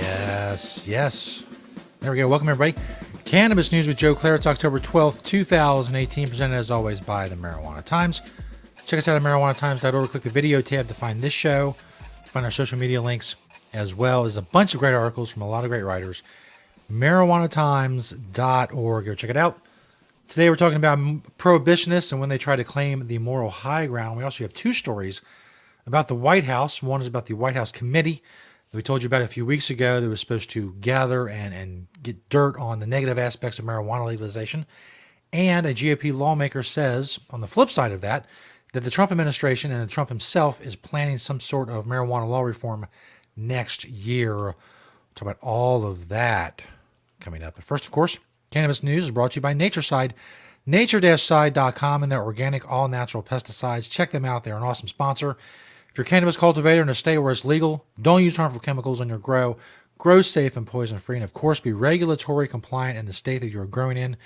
Yes. There we go. Welcome, everybody. Cannabis News with Joe Klare. It's October 12th, 2018, presented as always by the Marijuana Times. Check us out at marijuanatimes.org. Click the video tab to find this show, find our social media links, as well as a bunch of great articles from a lot of great writers. marijuanatimes.org. Go check it out. Today we're talking about prohibitionists and when they try to claim the moral high ground. We also have two stories about the White House. One is about the White House committee that we told you about a few weeks ago that was supposed to gather and get dirt on the negative aspects of marijuana legalization. And a GOP lawmaker says, on the flip side of that, that the Trump administration and Trump himself is planning some sort of marijuana law reform next year. We'll talk about all of that coming up. But first, of course, Cannabis News is brought to you by Natureside, nature-side.com, and their organic, all-natural pesticides. Check them out. They're an awesome sponsor. If you're a cannabis cultivator in a state where it's legal, don't use harmful chemicals on your grow. Grow safe and poison-free, and of course, be regulatory compliant in the state that you're growing in.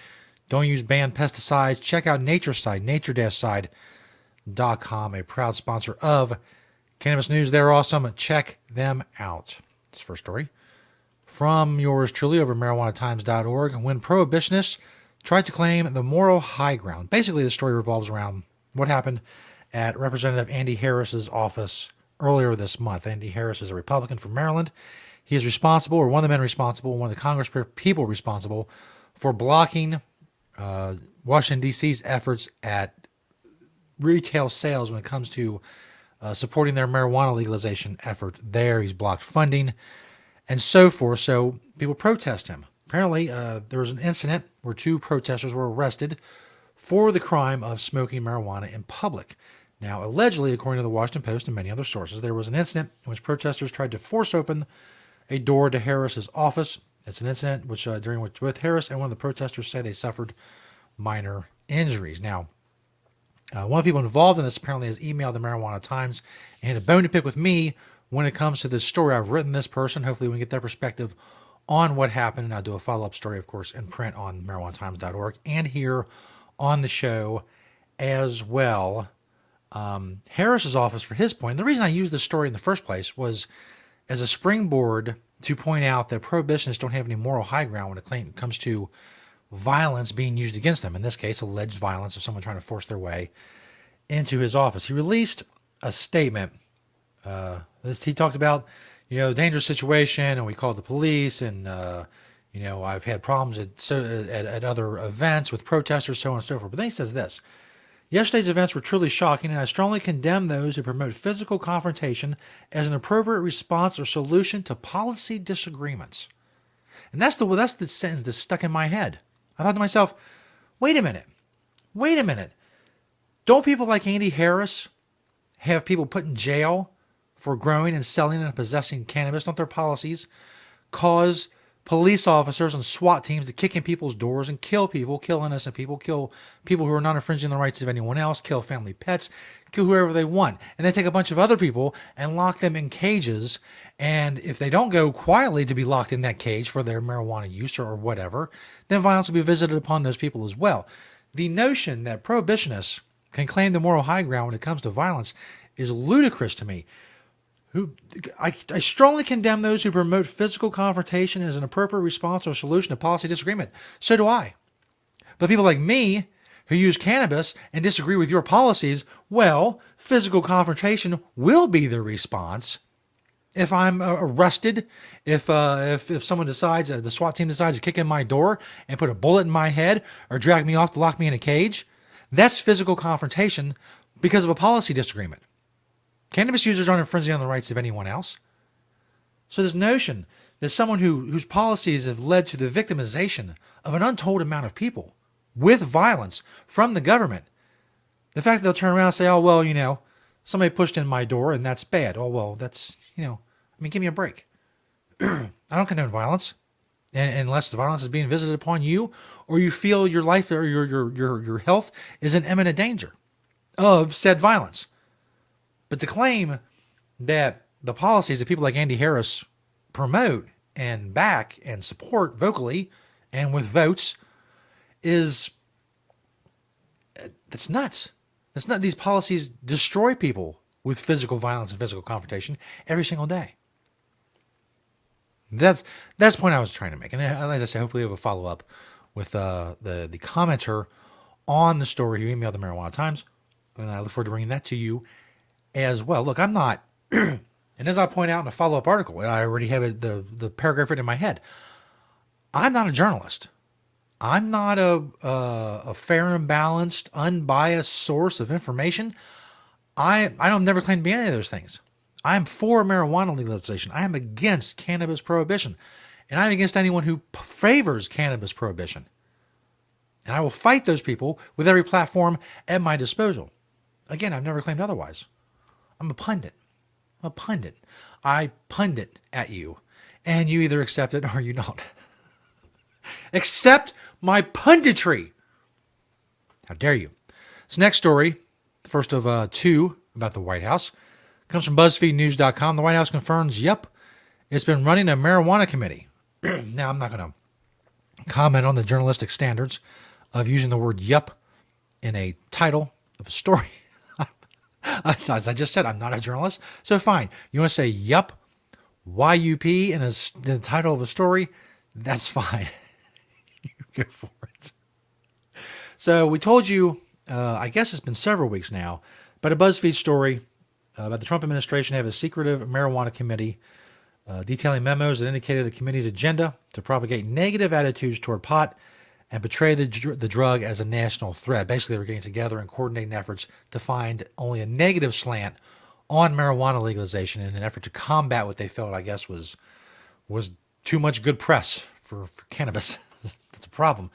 Don't use banned pesticides. Check out Natureside, nature-side.com, a proud sponsor of Cannabis News. They're awesome. Check them out. This first story from yours truly over marijuanatimes.org. When prohibitionists tried to claim the moral high ground. Basically, the story revolves around what happened at Representative Andy Harris's office earlier this month. Andy Harris is a Republican from Maryland. He is responsible, or one of the men responsible, one of the Congress people responsible for blocking Washington, D.C.'s efforts at retail sales when it comes to supporting their marijuana legalization effort there. He's blocked funding and so forth. So people protest him. Apparently, there was an incident where two protesters were arrested for the crime of smoking marijuana in public. Now, allegedly, according to the Washington Post and many other sources, there was an incident in which protesters tried to force open a door to Harris's office. It's an incident during which both Harris and one of the protesters say they suffered minor injuries. Now, one of the people involved in this apparently has emailed the Marijuana Times and had a bone to pick with me when it comes to this story. I've written this person. Hopefully we can get their perspective on what happened, and I'll do a follow-up story, of course, in print on marijuanatimes.org and here on the show as well. Harris's office, for his point, and the reason I used this story in the first place was as a springboard to point out that prohibitionists don't have any moral high ground when it comes to violence being used against them. In this case, alleged violence of someone trying to force their way into his office. He released a statement. He talked about, dangerous situation, and we called the police, and I've had problems at other events with protesters, so on and so forth. But then he says this: yesterday's events were truly shocking, and I strongly condemn those who promote physical confrontation as an appropriate response or solution to policy disagreements. And that's the sentence that's stuck in my head. I thought to myself, wait a minute. Don't people like Andy Harris have people put in jail for growing and selling and possessing cannabis? Don't their policies cause police officers and SWAT teams to kick in people's doors and kill people, kill innocent people, kill people who are not infringing the rights of anyone else, kill family pets, kill whoever they want? And then take a bunch of other people and lock them in cages. And if they don't go quietly to be locked in that cage for their marijuana use or whatever, then violence will be visited upon those people as well. The notion that prohibitionists can claim the moral high ground when it comes to violence is ludicrous to me. I strongly condemn those who promote physical confrontation as an appropriate response or solution to policy disagreement. So do I. But people like me who use cannabis and disagree with your policies, well, physical confrontation will be the response. If I'm arrested, if someone decides, the SWAT team decides to kick in my door and put a bullet in my head or drag me off to lock me in a cage, that's physical confrontation because of a policy disagreement. Cannabis users aren't infringing on the rights of anyone else. So this notion that someone whose policies have led to the victimization of an untold amount of people with violence from the government, the fact that they'll turn around and say, oh, well, somebody pushed in my door and that's bad. Oh, well, that's, give me a break. I don't condone violence. And unless the violence is being visited upon you or you feel your life or your health is in imminent danger of said violence. But to claim that the policies that people like Andy Harris promote and back and support vocally and with votes that's nuts. That's not. These policies destroy people with physical violence and physical confrontation every single day. That's the point I was trying to make. And as I say, hopefully we have a follow up with the commenter on the story who emailed the Marijuana Times, and I look forward to bringing that to you as well. Look, I'm not, and as I point out in a follow up article, I already have the paragraph written in my head. I'm not a journalist. I'm not a fair and balanced, unbiased source of information. I don't never claim to be any of those things. I'm for marijuana legalization. I am against cannabis prohibition. And I'm against anyone who favors cannabis prohibition. And I will fight those people with every platform at my disposal. Again, I've never claimed otherwise. I'm a pundit. I pundit at you. And you either accept it or you don't. Accept my punditry. How dare you? This next story, the first of two about the White House, comes from BuzzFeedNews.com. The White House confirms, yep, it's been running a marijuana committee. Now, I'm not going to comment on the journalistic standards of using the word yep in a title of a story. As I just said, I'm not a journalist. So fine. You want to say yep, Y-U-P in the title of a story? That's fine. You go for it. So we told you, I guess it's been several weeks now, about a BuzzFeed story about the Trump administration have a secretive marijuana committee detailing memos that indicated the committee's agenda to propagate negative attitudes toward pot and portray the drug as a national threat. Basically, they were getting together and coordinating efforts to find only a negative slant on marijuana legalization in an effort to combat what they felt, I guess, was too much good press for cannabis. That's a problem.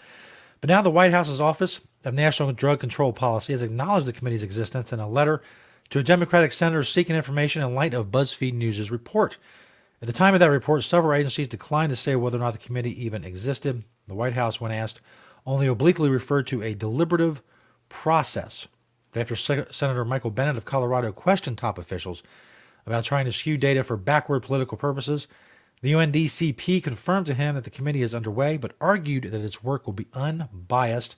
But now the White House's Office of National Drug Control Policy has acknowledged the committee's existence in a letter to a Democratic senator seeking information in light of BuzzFeed News' report. At the time of that report, several agencies declined to say whether or not the committee even existed. The White House, when asked, only obliquely referred to a deliberative process. But after Senator Michael Bennet of Colorado questioned top officials about trying to skew data for backward political purposes, the UNDCP confirmed to him that the committee is underway, but argued that its work will be unbiased.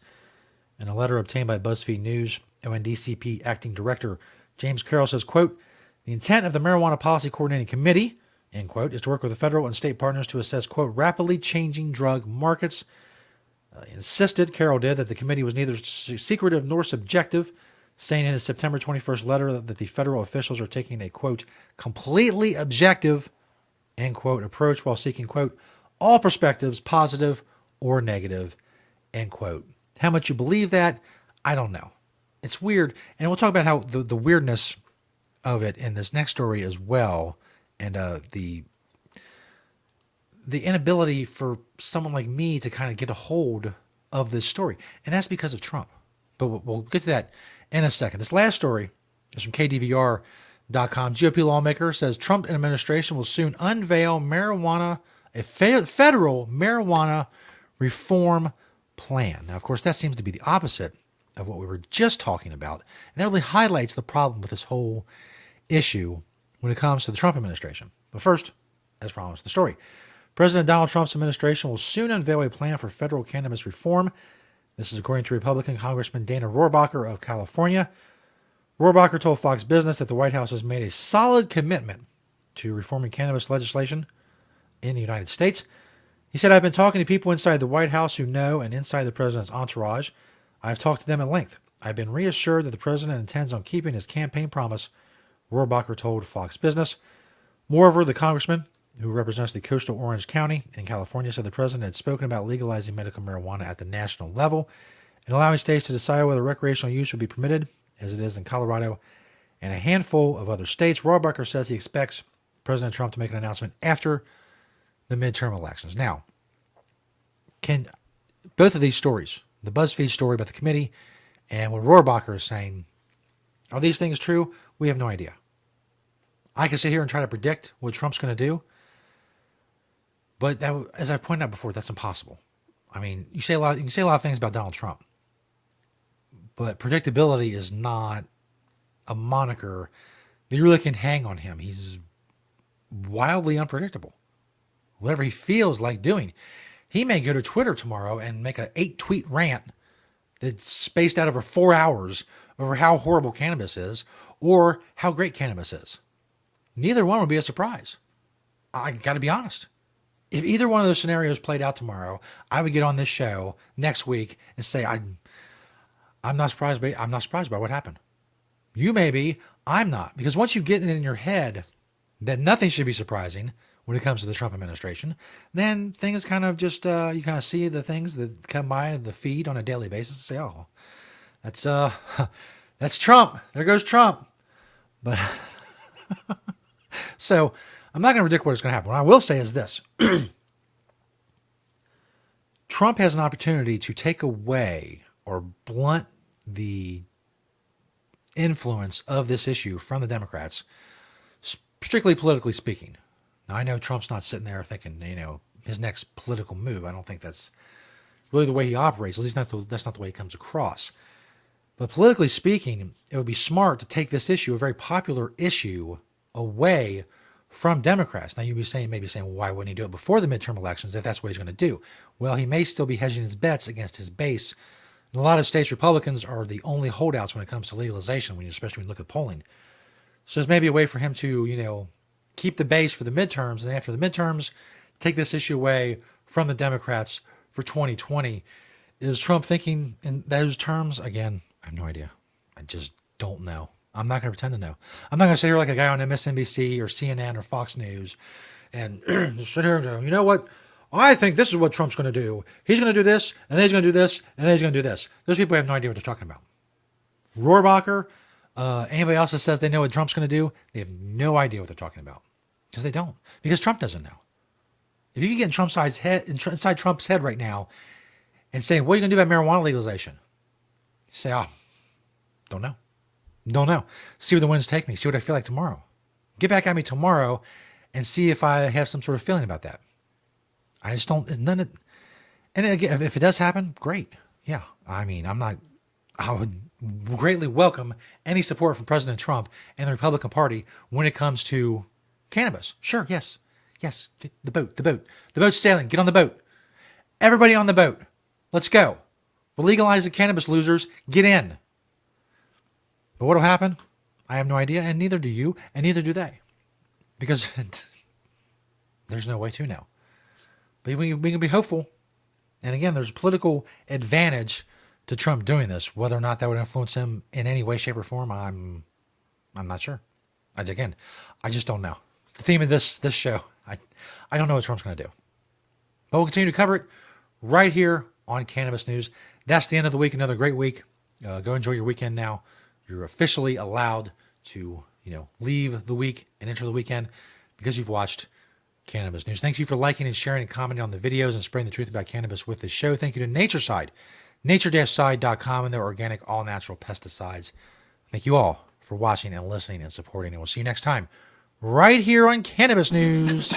In a letter obtained by BuzzFeed News, UNDCP Acting Director James Carroll says, quote, the intent of the Marijuana Policy Coordinating Committee, end quote, is to work with the federal and state partners to assess, quote, rapidly changing drug markets. Insisted, Carroll did, that the committee was neither secretive nor subjective, saying in his September 21st letter that the federal officials are taking a, quote, completely objective, end quote, approach while seeking, quote, all perspectives, positive or negative, end quote. How much you believe that, I don't know. It's weird. And we'll talk about how the weirdness of it in this next story as well. And the inability for someone like me to kind of get a hold of this story. And that's because of Trump. But we'll get to that in a second. This last story is from KDVR.com. GOP lawmaker says Trump administration will soon unveil a federal marijuana reform plan. Now, of course, that seems to be the opposite of what we were just talking about. And that really highlights the problem with this whole issue when it comes to the Trump administration. But first, as promised, the story. President Donald Trump's administration will soon unveil a plan for federal cannabis reform. This is according to Republican Congressman Dana Rohrabacher of California. Rohrabacher told Fox Business that the White House has made a solid commitment to reforming cannabis legislation in the United States. He said, I've been talking to people inside the White House who know and inside the president's entourage. I've talked to them at length. I've been reassured that the president intends on keeping his campaign promise, Rohrabacher told Fox Business. Moreover, the congressman, who represents the coastal Orange County in California, said the president had spoken about legalizing medical marijuana at the national level and allowing states to decide whether recreational use would be permitted, as it is in Colorado and a handful of other states. Rohrabacher says he expects President Trump to make an announcement after the midterm elections. Now, can both of these stories, the BuzzFeed story about the committee and what Rohrabacher is saying, are these things true? We have no idea. I can sit here and try to predict what Trump's going to do, but that, as I've pointed out before, that's impossible. I mean, you can say a lot of things about Donald Trump, but predictability is not a moniker that you really can hang on him. He's wildly unpredictable. Whatever he feels like doing. He may go to Twitter tomorrow and make an 8-tweet rant that's spaced out over 4 hours over how horrible cannabis is or how great cannabis is. Neither one would be a surprise. I got to be honest. If either one of those scenarios played out tomorrow, I would get on this show next week and say, I'm not surprised by what happened. You may be, I'm not. Because once you get it in your head that nothing should be surprising when it comes to the Trump administration, then things kind of just, you kind of see the things that come by the feed on a daily basis and say, oh, that's Trump. There goes Trump. But so I'm not going to predict what is going to happen. What I will say is this. Trump has an opportunity to take away or blunt the influence of this issue from the Democrats, strictly politically speaking. Now, I know Trump's not sitting there thinking, his next political move. I don't think that's really the way he operates. At least that's not the way it comes across. But politically speaking, it would be smart to take this issue, a very popular issue, away from Democrats. Now, you'd be maybe saying, well, why wouldn't he do it before the midterm elections if that's what he's going to do? Well, he may still be hedging his bets against his base. And a lot of states Republicans are the only holdouts when it comes to legalization, especially when you look at polling. So it's maybe a way for him to, keep the base for the midterms, and after the midterms, take this issue away from the Democrats for 2020. Is Trump thinking in those terms? Again, I have no idea. I just don't know. I'm not going to pretend to know. I'm not going to sit here like a guy on MSNBC or CNN or Fox News and just sit here and go, you know what? I think this is what Trump's going to do. He's going to do this, and then he's going to do this, and then he's going to do this. Those people have no idea what they're talking about. Rohrabacher, anybody else that says they know what Trump's going to do, they have no idea what they're talking about. Because they don't. Because Trump doesn't know. If you can get inside Trump's head right now and say, what are you going to do about marijuana legalization? You say, don't know. Don't know. See where the winds take me. See what I feel like tomorrow. Get back at me tomorrow and see if I have some sort of feeling about that. I just don't, and again, if it does happen, great. Yeah. I would greatly welcome any support from President Trump and the Republican Party when it comes to cannabis. Sure. Yes. Yes. The boat's sailing. Get on the boat. Everybody on the boat. Let's go. We'll legalize the cannabis, losers. Get in. But what will happen? I have no idea, and neither do you, and neither do they. Because there's no way to know. But we can be hopeful. And again, there's political advantage to Trump doing this. Whether or not that would influence him in any way, shape, or form, I'm not sure. I just don't know. The theme of this show, I don't know what Trump's going to do. But we'll continue to cover it right here on Cannabis News. That's the end of the week. Another great week. Go enjoy your weekend now. You're officially allowed to, leave the week and enter the weekend because you've watched Cannabis News. Thank you for liking and sharing and commenting on the videos and spreading the truth about cannabis with this show. Thank you to Natureside, nature-side.com, and their organic, all-natural pesticides. Thank you all for watching and listening and supporting, and we'll see you next time right here on Cannabis News.